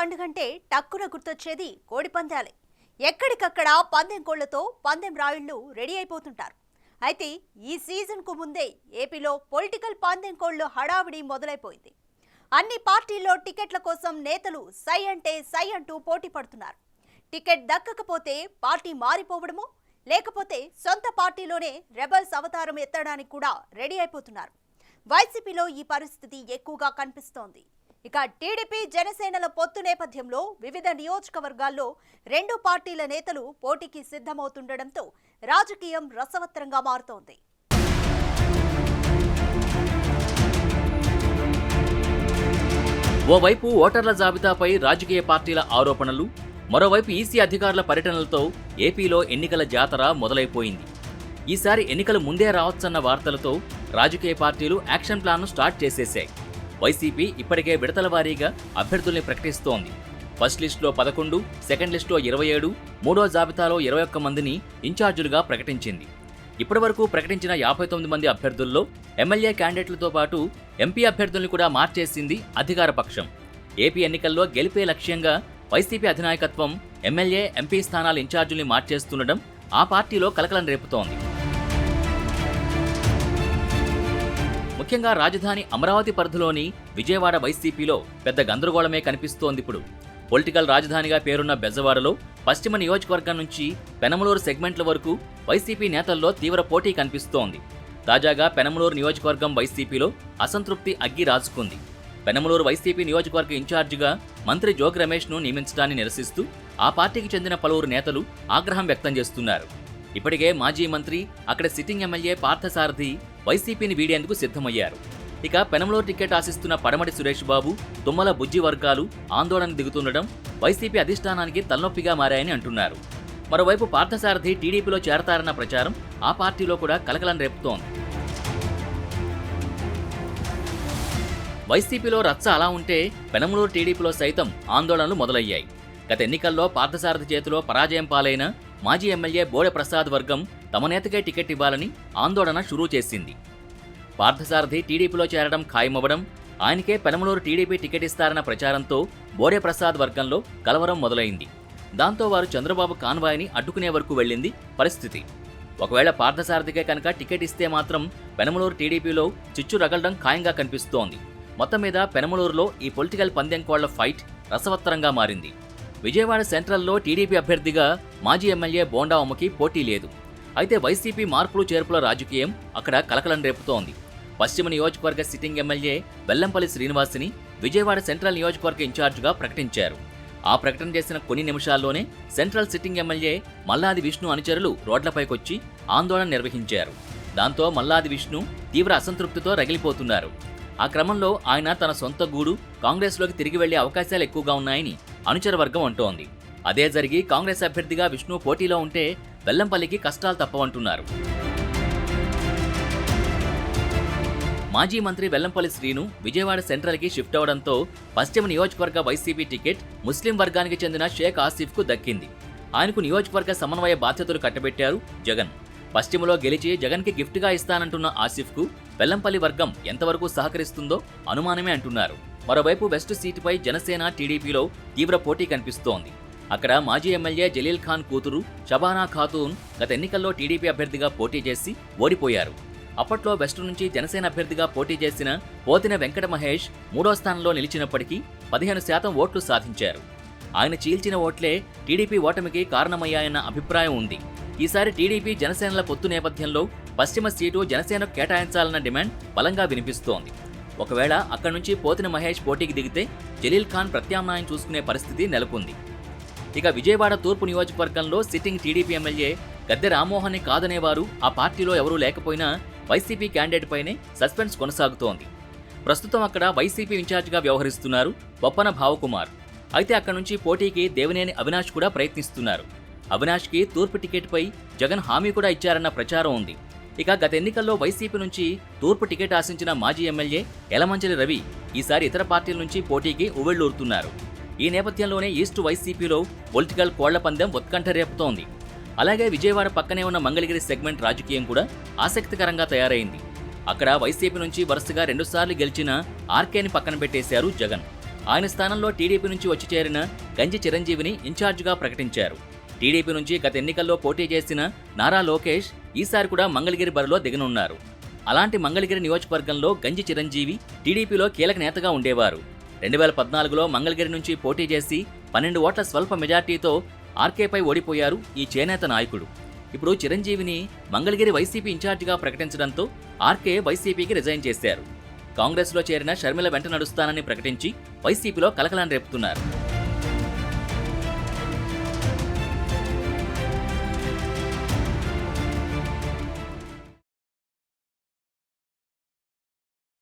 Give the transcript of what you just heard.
పండుగంటే టక్కున గుర్తొచ్చేది కోడి పందాలే. ఎక్కడికక్కడ పందెం కోళ్లతో పందెం రాయుళ్లు రెడీ అయిపోతుంటారు. అయితే ఈ సీజన్కు ముందే ఏపీలో పొలిటికల్ పందెం కోళ్లు హడావిడి మొదలైపోయింది. అన్ని పార్టీల్లో టికెట్ల కోసం నేతలు సై అంటే సై అంటూ పోటీ పడుతున్నారు. టికెట్ దక్కకపోతే పార్టీ మారిపోవడమో లేకపోతే సొంత పార్టీలోనే రెబల్స్ అవతారం ఎత్తడానికి కూడా రెడీ అయిపోతున్నారు. వైసీపీలో ఈ పరిస్థితి ఎక్కువగా కనిపిస్తోంది. ఇక టీడీపీ జనసేనల పొత్తు నేపథ్యంలో వివిధ నియోజకవర్గాల్లో రెండు పార్టీల నేతలు పోటీకి సిద్ధమవుతుండటంతో రాజకీయం రసవత్తరంగా మారుతోంది. ఓవైపు ఓటర్ల జాబితాపై రాజకీయ పార్టీల ఆరోపణలు, మరోవైపు ఈసీ అధికారుల పర్యటనలతో ఏపీలో ఎన్నికల జాతర మొదలైపోయింది. ఈసారి ఎన్నికలు ముందే రావచ్చన్న వార్తలతో రాజకీయ పార్టీలు యాక్షన్ ప్లాన్ను స్టార్ట్ చేసేశాయి. వైసీపీ ఇప్పటికే విడతల వారీగా అభ్యర్థుల్ని ప్రకటిస్తోంది. ఫస్ట్ లిస్టులో 11, సెకండ్ లిస్టులో 27, మూడో జాబితాలో 21 మందిని ఇన్ఛార్జీలుగా ప్రకటించింది. ఇప్పటివరకు ప్రకటించిన 59 మంది అభ్యర్థుల్లో ఎమ్మెల్యే క్యాండిడేట్లతో పాటు ఎంపీ అభ్యర్థుల్ని కూడా మార్చేసింది అధికార పక్షం. ఏపీ ఎన్నికల్లో గెలిపే లక్ష్యంగా వైసీపీ అధినాయకత్వం ఎమ్మెల్యే, ఎంపీ స్థానాల ఇన్ఛార్జీల్ని మార్చేస్తుండడం ఆ పార్టీలో కలకలం రేపుతోంది. ముఖ్యంగా రాజధాని అమరావతి పరిధిలోని విజయవాడ వైసీపీలో పెద్ద గందరగోళమే కనిపిస్తోంది. ఇప్పుడు పొలిటికల్ రాజధానిగా పేరున్న బెజవాడలో పశ్చిమ నియోజకవర్గం నుంచి పెనమలూరు సెగ్మెంట్ల వరకు వైసీపీ నేతల్లో తీవ్ర పోటీ కనిపిస్తోంది. తాజాగా పెనమలూరు నియోజకవర్గం వైసీపీలో అసంతృప్తి అగ్గి రాజుకుంది. పెనమలూరు వైసీపీ నియోజకవర్గ ఇన్ఛార్జిగా మంత్రి జోగి రమేష్ను నియమించడాన్ని నిరసిస్తూ ఆ పార్టీకి చెందిన పలువురు నేతలు ఆగ్రహం వ్యక్తం చేస్తున్నారు. ఇప్పటికే మాజీ మంత్రి, అక్కడ సిట్టింగ్ ఎమ్మెల్యే పార్థసారథి వైసీపీని వీడేందుకు సిద్ధమయ్యారు. ఇక పెనమలూరు టికెట్ ఆశిస్తున్న పడమటి సురేష్ బాబు, తుమ్మల బుజ్జి వర్గాలు ఆందోళన దిగుతుండడం వైసీపీ అధిష్టానానికి తలనొప్పిగా మారాయని అంటున్నారు. మరోవైపు పార్థసారథి టీడీపీలో చేరతారన్న ప్రచారం ఆ పార్టీలో కూడా కలకలం రేపుతోంది. వైసీపీలో రచ్చ అలా ఉంటే పెనమలూరు టీడీపీలో సైతం ఆందోళనలు మొదలయ్యాయి. గత ఎన్నికల్లో పార్థసారథి చేతిలో పరాజయం పాలైన మాజీ ఎమ్మెల్యే బోడె ప్రసాద్ వర్గం తమ నేతకే టికెట్ ఇవ్వాలని ఆందోళన షురూ చేసింది. పార్థసారథి టీడీపీలో చేరడం ఖాయమవ్వడం, ఆయనకే పెనమలూరు టీడీపీ టికెట్ ఇస్తారన్న ప్రచారంతో బోడె ప్రసాద్ వర్గంలో కలవరం మొదలైంది. దాంతో వారు చంద్రబాబు కాన్వాయ్ని అడ్డుకునే వరకు వెళ్ళింది పరిస్థితి. ఒకవేళ పార్థసారథికే కనుక టికెట్ ఇస్తే మాత్రం పెనమలూరు టీడీపీలో చిచ్చు రగలడం ఖాయంగా కనిపిస్తోంది. మొత్తం మీద పెనమలూరులో ఈ పొలిటికల్ పందెం కోళ్ల ఫైట్ రసవత్తరంగా మారింది. విజయవాడ సెంట్రల్లో టీడీపీ అభ్యర్థిగా మాజీ ఎమ్మెల్యే బోండా ఉమ్మకి పోటీ లేదు. అయితే వైసీపీ మార్పులు చేర్పుల రాజకీయం అక్కడ కలకలం రేపుతోంది. పశ్చిమ నియోజకవర్గ సిట్టింగ్ ఎమ్మెల్యే వెల్లంపల్లి శ్రీనివాస్ని విజయవాడ సెంట్రల్ నియోజకవర్గ ఇన్ఛార్జిగా ప్రకటించారు. ఆ ప్రకటన చేసిన కొన్ని నిమిషాల్లోనే central sitting MLA Malladi Vishnu అనుచరులు రోడ్లపైకొచ్చి ఆందోళన నిర్వహించారు. దాంతో మల్లాది విష్ణు తీవ్ర అసంతృప్తితో రగిలిపోతున్నారు. ఆ క్రమంలో ఆయన తన సొంత గూడు కాంగ్రెస్లోకి తిరిగి వెళ్లే అవకాశాలు ఎక్కువగా ఉన్నాయని అనుచర వర్గం అంటోంది. అదే జరిగి కాంగ్రెస్ అభ్యర్థిగా విష్ణు పోటీలో ఉంటే వెల్లంపల్లికి కష్టాలు తప్పవంటున్నారు. మాజీ మంత్రి వెల్లంపల్లి శ్రీను విజయవాడ సెంట్రల్కి షిఫ్ట్ అవడంతో పశ్చిమ నియోజకవర్గ వైసీపీ టికెట్ ముస్లిం వర్గానికి చెందిన షేక్ ఆసిఫ్కు దక్కింది. ఆయనకు నియోజకవర్గ సమన్వయ బాధ్యతలు కట్టబెట్టారు జగన్. పశ్చిమలో గెలిచి జగన్కి గిఫ్ట్గా ఇస్తానంటున్న ఆసిఫ్కు వెల్లంపల్లి వర్గం ఎంతవరకు సహకరిస్తుందో అనుమానమే అంటున్నారు. మరోవైపు వెస్ట్ సీటుపై జనసేన, టీడీపీలో తీవ్ర పోటీ కనిపిస్తోంది. అక్కడ మాజీ ఎమ్మెల్యే జలీల్ ఖాన్ కూతురు షబానా ఖాతూన్ గత ఎన్నికల్లో టీడీపీ అభ్యర్థిగా పోటీ చేసి ఓడిపోయారు. అప్పట్లో వెస్ట్ నుంచి జనసేన అభ్యర్థిగా పోటీ చేసిన పోతిన వెంకట మహేష్ మూడో స్థానంలో నిలిచినప్పటికీ 15% ఓట్లు సాధించారు. ఆయన చీల్చిన ఓట్లే టీడీపీ ఓటమికి కారణమయ్యాయన్న అభిప్రాయం ఉంది. ఈసారి టీడీపీ జనసేనల పొత్తు నేపథ్యంలో పశ్చిమ సీటు జనసేనకు కేటాయించాలన్న డిమాండ్ బలంగా వినిపిస్తోంది. ఒకవేళ అక్కడి నుంచి పోతిన మహేష్ పోటీకి దిగితే జలీల్ ఖాన్ ప్రత్యామ్నాయం చూసుకునే పరిస్థితి నెలకొంది. ఇక విజయవాడ తూర్పు నియోజకవర్గంలో సిట్టింగ్ టీడీపీ ఎమ్మెల్యే గద్దె రామ్మోహన్ని కాదనేవారు ఆ పార్టీలో ఎవరూ లేకపోయినా వైసీపీ క్యాండిడేట్ పైనే సస్పెన్స్ కొనసాగుతోంది. ప్రస్తుతం అక్కడ వైసీపీ ఇన్ఛార్జిగా వ్యవహరిస్తున్నారు బొప్పన భావకుమార్. అయితే అక్కడి నుంచి పోటీకి దేవినేని అవినాష్ కూడా ప్రయత్నిస్తున్నారు. అవినాష్కి తూర్పు టికెట్పై జగన్ హామీ కూడా ఇచ్చారన్న ప్రచారం ఉంది. ఇక గత ఎన్నికల్లో వైసీపీ నుంచి తూర్పు టికెట్ ఆశించిన మాజీ ఎమ్మెల్యే యలమంచిలి రవి ఈసారి ఇతర పార్టీల నుంచి పోటీకి ఉవ్వెళ్లూరుతున్నారు. ఈ నేపథ్యంలోనే ఈస్ట్ వైసీపీలో పొలిటికల్ కోళ్ల పందెం ఉత్కంఠ రేపుతోంది. అలాగే విజయవాడ పక్కనే ఉన్న మంగళగిరి సెగ్మెంట్ రాజకీయం కూడా ఆసక్తికరంగా తయారైంది. అక్కడ వైసీపీ నుంచి వరుసగా 2 సార్లు గెలిచిన ఆర్కేని పక్కన పెట్టేశారు జగన్. ఆయన స్థానంలో టీడీపీ నుంచి వచ్చి చేరిన గంజి చిరంజీవిని ఇన్ఛార్జిగా ప్రకటించారు. టీడీపీ నుంచి గత ఎన్నికల్లో పోటీ చేసిన నారా లోకేష్ ఈసారి కూడా మంగళగిరి బరిలో దిగనున్నారు. అలాంటి మంగళగిరి నియోజకవర్గంలో గంజి చిరంజీవి టీడీపీలో కీలక నేతగా ఉండేవారు. 2014లో మంగళగిరి నుంచి పోటీ చేసి 12 ఓట్ల స్వల్ప మెజార్టీతో ఆర్కేపై ఓడిపోయారు ఈ చేనేత నాయకుడు. ఇప్పుడు చిరంజీవిని మంగళగిరి వైసీపీ ఇన్ఛార్జిగా ప్రకటించడంతో ఆర్కే వైసీపీకి రిజైన్ చేశారు. కాంగ్రెస్లో చేరిన షర్మిల వెంట నడుస్తానని ప్రకటించి వైసీపీలో కలకలం రేపుతున్నారు.